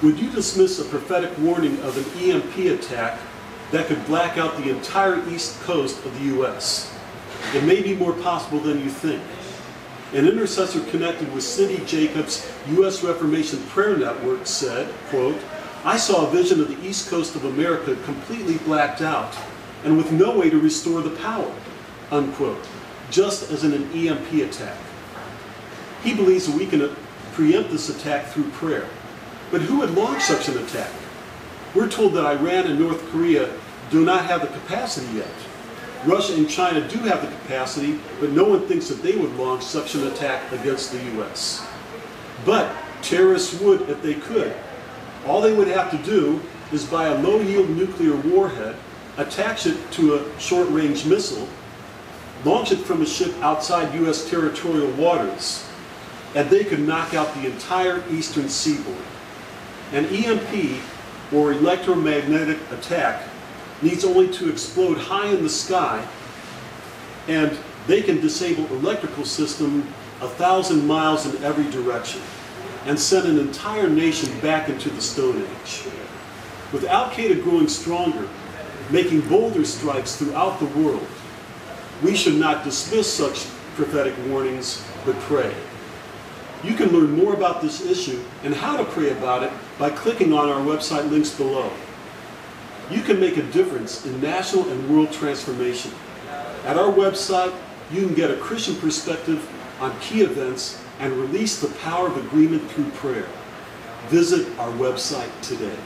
Would you dismiss a prophetic warning of an EMP attack that could black out the entire east coast of the U.S.? It may be more possible than you think. An intercessor connected with Cindy Jacobs' U.S. Reformation Prayer Network said, quote, "I saw a vision of the east coast of America completely blacked out and with no way to restore the power," unquote, just as in an EMP attack. He believes that we can preempt this attack through prayer. But who would launch such an attack? We're told that Iran and North Korea do not have the capacity yet. Russia and China do have the capacity, but no one thinks that they would launch such an attack against the U.S. But terrorists would if they could. All they would have to do is buy a low-yield nuclear warhead, attach it to a short-range missile, launch it from a ship outside U.S. territorial waters, and they could knock out the entire eastern seaboard. An EMP, or electromagnetic attack, needs only to explode high in the sky, and they can disable electrical system 1,000 miles in every direction and send an entire nation back into the Stone Age. With Al-Qaeda growing stronger, making bolder strikes throughout the world, we should not dismiss such prophetic warnings, but pray. You can learn more about this issue and how to pray about it by clicking on our website links below. You can make a difference in national and world transformation. At our website, you can get a Christian perspective on key events and release the power of agreement through prayer. Visit our website today.